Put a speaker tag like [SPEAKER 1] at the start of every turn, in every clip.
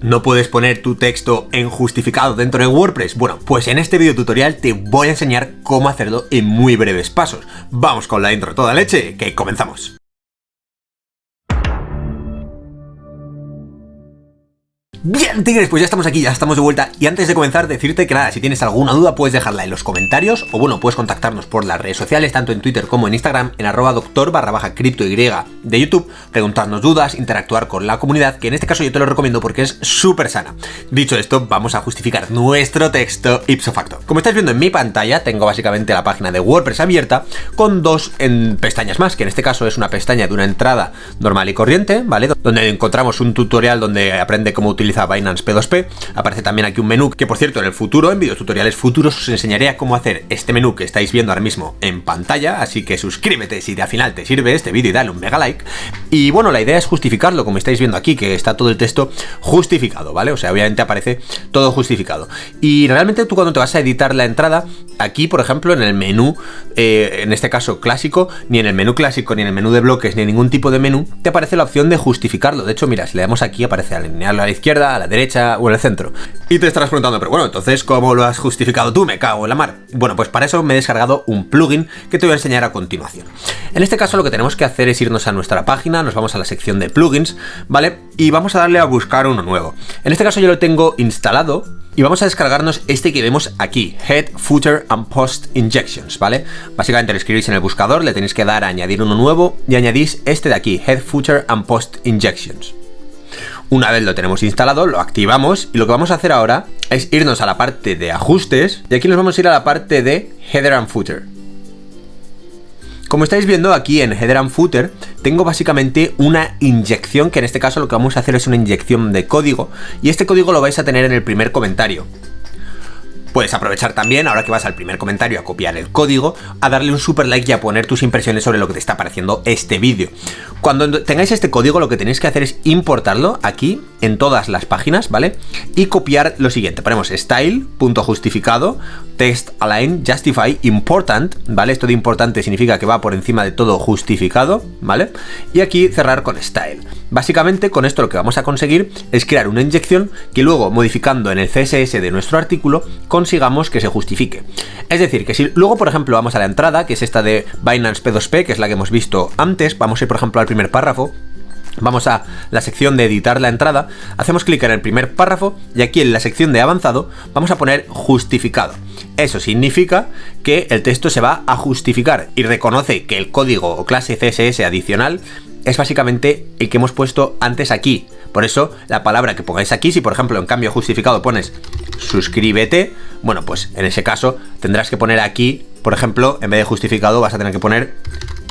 [SPEAKER 1] ¿No puedes poner tu texto en justificado dentro de WordPress? Bueno, pues en este video tutorial te voy a enseñar cómo hacerlo en muy breves pasos. Vamos con la intro toda leche, que comenzamos. Bien, tigres, pues ya estamos aquí, ya estamos de vuelta. Y antes de comenzar, decirte que nada, si tienes alguna duda puedes dejarla en los comentarios, o bueno, puedes contactarnos por las redes sociales, tanto en Twitter como en Instagram, en @doctor_criptoy de YouTube, preguntarnos dudas, interactuar con la comunidad, que en este caso yo te lo recomiendo porque es súper sana. Dicho esto, vamos a justificar nuestro texto ipso facto. Como estáis viendo en mi pantalla, tengo básicamente la página de WordPress abierta con dos pestañas más, que en este caso es una pestaña de una entrada normal y corriente, ¿vale? Donde encontramos un tutorial donde aprende cómo utilizar Binance P2P. Aparece también aquí un menú que, por cierto, en el futuro, en videos tutoriales futuros, os enseñaré a cómo hacer este menú que estáis viendo ahora mismo en pantalla, así que suscríbete si al final te sirve este vídeo y dale un mega like. Y bueno, la idea es justificarlo, como estáis viendo aquí, que está todo el texto justificado, ¿vale? O sea, obviamente aparece todo justificado. Y realmente tú cuando te vas a editar la entrada, aquí, por ejemplo, en el menú, en este caso clásico, ni en el menú clásico, ni en el menú de bloques, ni en ningún tipo de menú, te aparece la opción de justificarlo. De hecho, mira, si le damos aquí, aparece alinearlo a la izquierda, a la derecha o en el centro. Y te estarás preguntando, pero bueno, entonces, ¿cómo lo has justificado tú? Me cago en la mar. Bueno, pues para eso me he descargado un plugin que te voy a enseñar a continuación. En este caso lo que tenemos que hacer es irnos a nuestra página, nos vamos a la sección de plugins, ¿vale? Y vamos a darle a buscar uno nuevo. En este caso yo lo tengo instalado y vamos a descargarnos este que vemos aquí, Head, Footer and Post Injections, ¿vale? Básicamente lo escribís en el buscador, le tenéis que dar a añadir uno nuevo y añadís este de aquí, Head, Footer and Post Injections. Una vez lo tenemos instalado, lo activamos y lo que vamos a hacer ahora es irnos a la parte de ajustes y aquí nos vamos a ir a la parte de Header and Footer. Como estáis viendo aquí en Header and Footer, tengo básicamente una inyección, que en este caso lo que vamos a hacer es una inyección de código y este código lo vais a tener en el primer comentario. Puedes aprovechar también, ahora que vas al primer comentario, a copiar el código, a darle un super like y a poner tus impresiones sobre lo que te está pareciendo este vídeo. Cuando tengáis este código, lo que tenéis que hacer es importarlo aquí en todas las páginas, ¿vale? Y copiar lo siguiente. Ponemos style.justificado, text align, justify, important, ¿vale? Esto de importante significa que va por encima de todo justificado, ¿vale? Y aquí cerrar con style. Básicamente con esto lo que vamos a conseguir es crear una inyección que luego, modificando en el CSS de nuestro artículo, consigamos que se justifique. Es decir, que si luego, por ejemplo, vamos a la entrada, que es esta de Binance P2P, que es la que hemos visto antes, vamos a ir, por ejemplo, al primer párrafo, vamos a la sección de editar la entrada, hacemos clic en el primer párrafo y aquí en la sección de avanzado vamos a poner justificado. Eso significa que el texto se va a justificar y reconoce que el código o clase CSS adicional es básicamente el que hemos puesto antes aquí. Por eso, la palabra que pongáis aquí, si por ejemplo en cambio justificado pones suscríbete, bueno, pues en ese caso tendrás que poner aquí, por ejemplo, en vez de justificado vas a tener que poner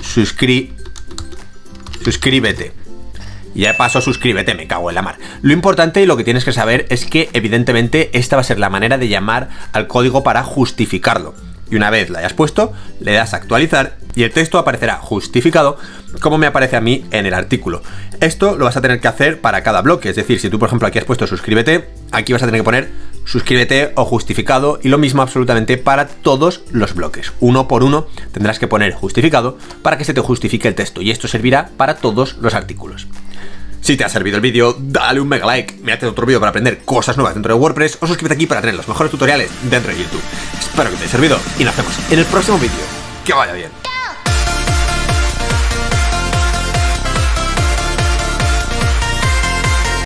[SPEAKER 1] suscríbete. Y ya de paso, suscríbete, me cago en la mar. Lo importante y lo que tienes que saber es que evidentemente esta va a ser la manera de llamar al código para justificarlo. Y una vez la hayas puesto, le das a actualizar y el texto aparecerá justificado como me aparece a mí en el artículo. Esto lo vas a tener que hacer para cada bloque, es decir, si tú por ejemplo aquí has puesto suscríbete, aquí vas a tener que poner suscríbete o justificado y lo mismo absolutamente para todos los bloques. Uno por uno tendrás que poner justificado para que se te justifique el texto y esto servirá para todos los artículos. Si te ha servido el vídeo, dale un mega like, mírate otro vídeo para aprender cosas nuevas dentro de WordPress o suscríbete aquí para tener los mejores tutoriales dentro de YouTube. Espero que te haya servido y nos vemos en el próximo vídeo. ¡Que vaya bien!